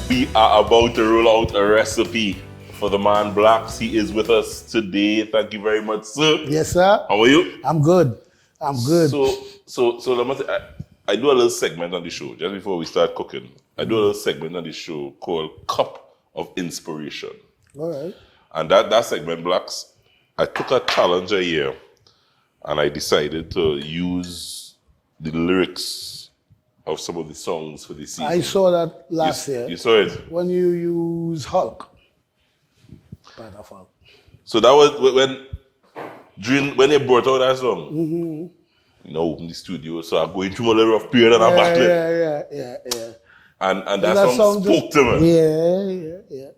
We are about to roll out a recipe for the man Blaxx. He is with us today. Thank you very much, sir. Yes, sir. How are you? I'm good. So let me say, I do a little segment on the show just before we start cooking. I do a little segment on the show called Cup of Inspiration. All right. And that segment, Blaxx, I took a challenge a year and I decided to use the lyrics of some of the songs for the season. I saw that last year. You saw it? When you use Hulk. Part of Hulk. So that was when they brought out that song. You know, in the studio. So I'm going through my little rough period and I'm back there. Yeah. And that song spoke to me. Yeah.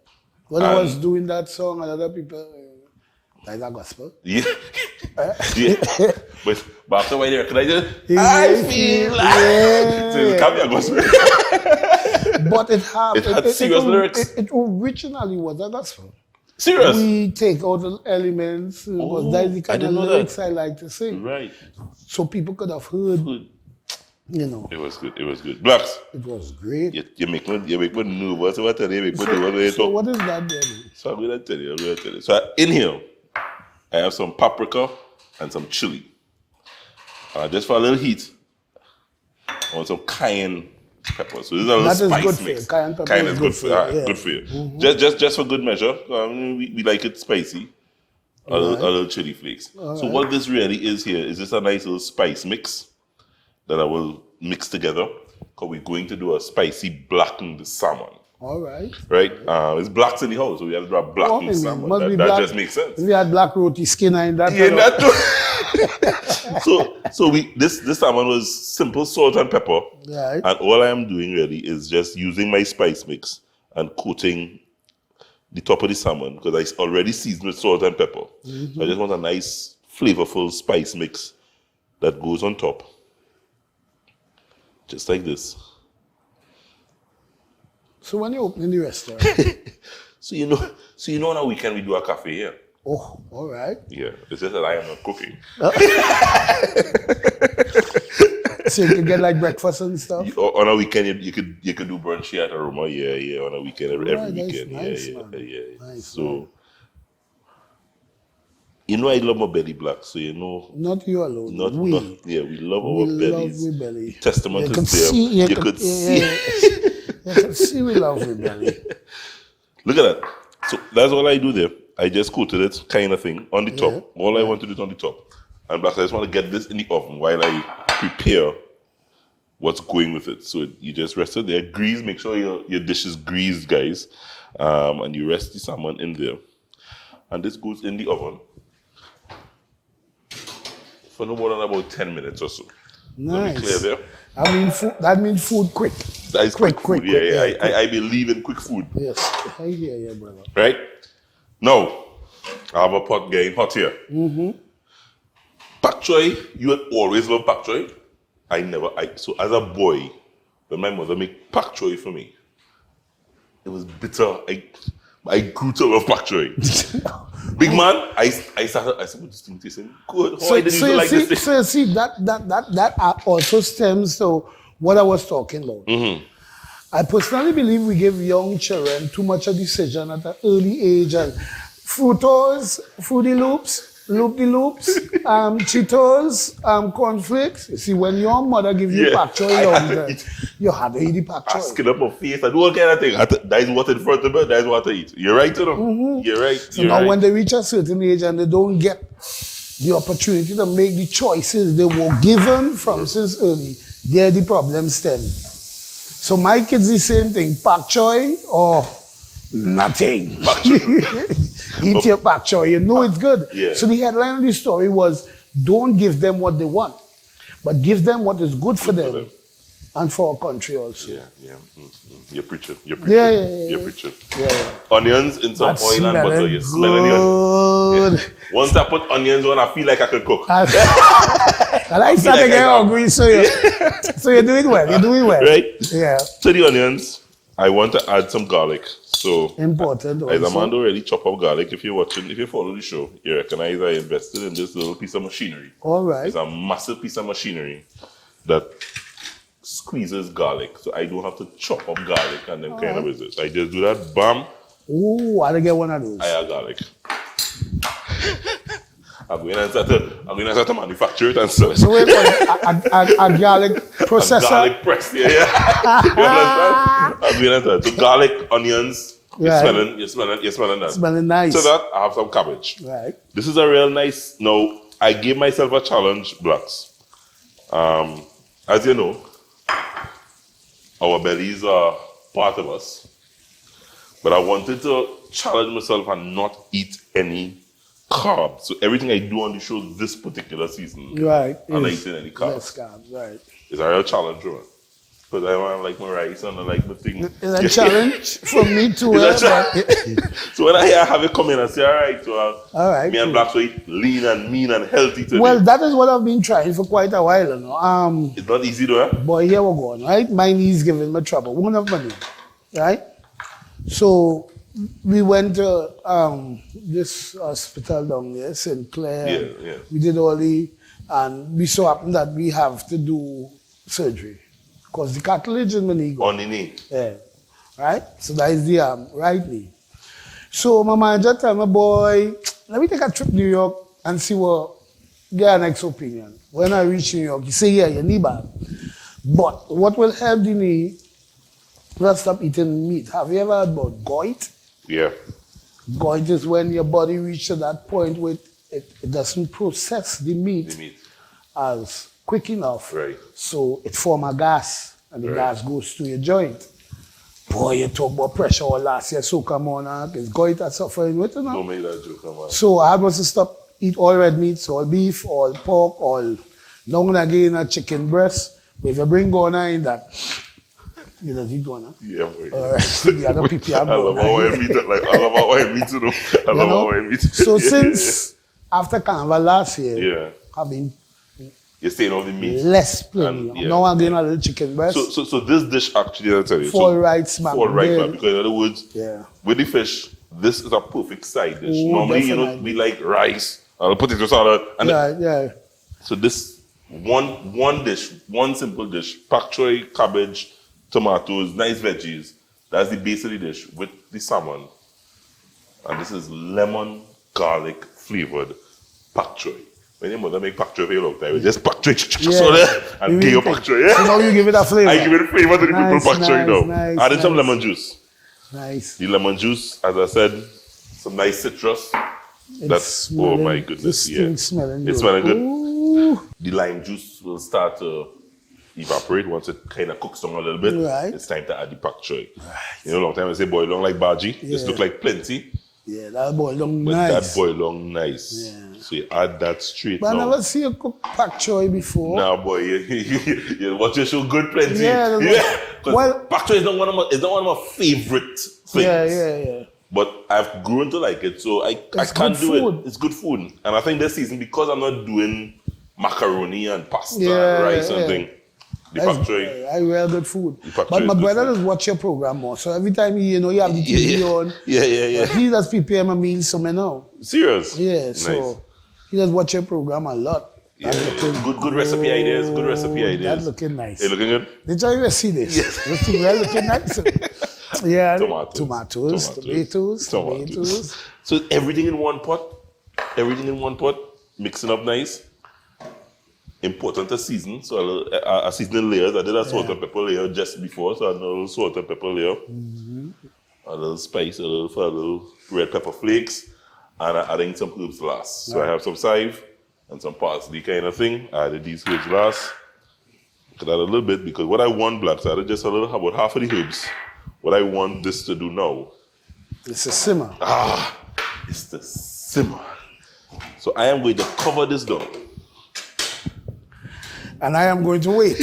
When I was doing that song, a lot of people, like that gospel. Yeah. But after one year, can I just, I feel like, so it can't be a gospel. But it happened. It had serious lyrics. It originally was a gospel. Serious? We take out the elements, because that's the kind of lyrics I like to sing. Right. So people could have heard, you know. It was good. Blaxx. It was great. You make me nervous. What are they? So what is that then? So I'm going to tell you. So in here, I have some paprika and some chili. Just for a little heat, I want some cayenne pepper. So this is a little spice mix. Cayenne pepper is good for you. Good for you. Just for good measure. We like it spicy. A little chili flakes. So what this really is here is just a nice little spice mix that I will mix together because we're going to do a spicy blackened salmon. All right. Right? It's Blaxx in the house, so we have to do a blackened salmon. That just makes sense. We had black roti skin in that. Yeah, that too. So this salmon was simple salt and pepper. Right. And all I am doing really is just using my spice mix and coating the top of the salmon because I already seasoned with salt and pepper. So I just want a nice, flavorful spice mix that goes on top. Just like this. So when you're opening the restaurant? So you know on a weekend we do a cafe here. Oh, all right. Yeah, it's just that I am not cooking. So you can get like breakfast and stuff? On a weekend, you could do brunch here at Aroma. Yeah, on a weekend, every weekend. Nice, so, you know I love my belly, Blaxx, so you know. Not you alone. We love our bellies. Love we belly. Testament you is there. You could see. You can see we love we belly. Look at that. So that's all I do there. I just coated it, kind of thing, on the top. All I want to do is on the top. And Blaxx, I just want to get this in the oven while I prepare what's going with it. So you just rest it there. Grease, make sure your dish is greased, guys. And you rest the salmon in there. And this goes in the oven for no more than about 10 minutes or so. Nice. Let me clear there. That means food quick. That is quick food. Yeah. I believe in quick food. Yes, I hear you, brother. Right? Now, I have a pot getting hot here. PATCHOI, you had always loved PATCHOI. So as a boy, when my mother made PATCHOI for me, it was bitter. I grew to love PATCHOI. Big man, I said, what this thing tasting good. How I didn't even like this thing. So you see, that also stems to what I was talking about. I personally believe we give young children too much of decision at an early age, and Fruitos, Fruity Loops, Loop-de-Loops, Cheetos, cornflakes. You see, when your mother gives you PATCHOI, you have to eat the PATCHOI. I skin up my face, I do all kind of things. That is what in front of me, that is what I eat. You're right, you know? You're right. So now when they reach a certain age and they don't get the opportunity to make the choices they were given from since early, there the problem stems. So my kids the same thing, PATCHOI or nothing. Eat your PATCHOI, you know it's good. Yeah. So the headline of the story was, don't give them what they want, but give them what is good for them and for our country also. Yeah. You're preaching. You're preaching. Yeah. Onions in some oil and butter. You're smelling the onions. Yeah. Once I put onions on, I feel like I could cook. And I started getting hungry, so you're doing well. You're doing well. Right? Yeah. To the onions, I want to add some garlic. So important also. As Amanda already chop up garlic. If you follow the show, you recognize I invested in this little piece of machinery. All right. It's a massive piece of machinery that squeezes garlic, so I don't have to chop up garlic and then kind of business. I just do that, bam. Ooh, I get one of those. I have garlic. I'm going to start to manufacture it and sell it. So wait, a garlic processor? A garlic press, yeah. You understand? I'm going to start. So garlic, onions, you're smelling that. Smelling nice. So that, I have some cabbage. Right. This is a real nice, now, I gave myself a challenge, Blaxx. As you know, our bellies are part of us. But I wanted to challenge myself and not eat any carbs. So everything I do on the show this particular season, right, I'm not eating any carbs. Less carbs, right. It's a real challenge, right? Because I want like my rice and I like the thing. It's a challenge for me too. So when I have it come in, I say, all right, so all right, me and Blaxx will eat lean and mean and healthy today. Well, that is what I've been trying for quite a while, you know. It's not easy though, eh? Boy, here we're going, right? My knee's giving me trouble. Won't have money, right? So we went to this hospital down there, St. Clair. Yeah. We did all and we so happened that we have to do surgery because the cartilage in my knee. On the knee. Yeah. Right? So that is the right knee. So my manager told me, boy, let me take a trip to New York and see what, get an next opinion. When I reach New York, he say, yeah, your knee bad. But what will help the knee, let's stop eating meat. Have you ever heard about gout? Yeah. Gout is when your body reaches that point where it doesn't process the meat as quick enough. Right. So it forms a gas, and the gas goes to your joint. Boy, you talk about pressure all last year, so come on, it's gout I'm suffering with it now. Don't make that joke, come on. So I must stop eat all red meats, all beef, all pork, all now and again a chicken breast. But if you bring Ghana in that, you know, eat Ghana. Yeah, boy. All right. The other people have I love how I meet it. Like, I love how I meet it. I love how I meet it. So since after Carnival last year, I've been you're staying on the meat. less plain. Now I'm getting a little chicken breast. So this dish actually, I'll tell you. Fall right smack. Fall right back. Because in other words, yeah, with the fish, this is a perfect side dish. Oh, normally, definitely. you know, we like rice, potato salad. And yeah. So this one dish, one simple dish, PATCHOI, cabbage, tomatoes, nice veggies. That's the base of the dish with the salmon. And this is lemon garlic flavored PATCHOI. When your mother make PATCHOI for you long time, just PATCHOI and give you PATCHOI. So now you give it a flavor. I give it a flavor to the people PATCHOI now. Adding some lemon juice. Nice. The lemon juice, as I said, some nice citrus. That's, oh my goodness, It's smelling good. It's smelling good. Ooh. The lime juice will start to evaporate once it kind of cooks down a little bit. Right. It's time to add the PATCHOI. Right. You know, long time I say boil long like bhaji. This look like plenty. Yeah, that boil long But nice. that boil long nice. Yeah. So you add that straight But now. I never see you cook PATCHOI before. Nah, boy, you watch your show good plenty. Yeah. Well, PATCHOI is not one of my favorite things. Yeah. But I've grown to like it, so I can't do it. It's good food. And I think this season, because I'm not doing macaroni and pasta and rice and thing, the PATCHOI. I real good food. But my brother does watch your program more. So every time you have the TV on, he does prepare my meals so me know. Serious? Yeah, nice. So he does watch your program a lot. Yeah, good recipe ideas. Good recipe ideas. That's looking nice. Hey, looking good? Did you ever see this? Yes. Looking nice. Yeah. Tomatoes. Tomatoes. So everything in one pot. Mixing up nice. Important to season. So a seasoning layers. I did a salt and pepper layer just before. So I did a little salt and pepper layer. A little spice, a little red pepper flakes. And I'm adding some herbs last. So I have some chive and some parsley kind of thing. I added these herbs last. Could add a little bit because what I want, Blaxx, I added just about half of the herbs. What I want this to do now. It's a simmer. It's the simmer. So I am going to cover this down. And I am going to wait.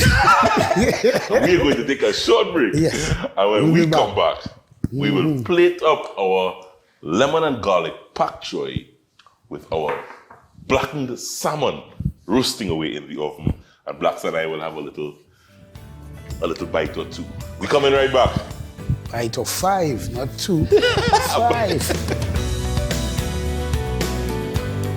We're going to take a short break. Yes. And when we come back, we will plate up our lemon and garlic PATCHOI with our blackened salmon roasting away in the oven. And Blaxx and I will have a little bite or two. We coming right back. Bite of 5, not 2. 5.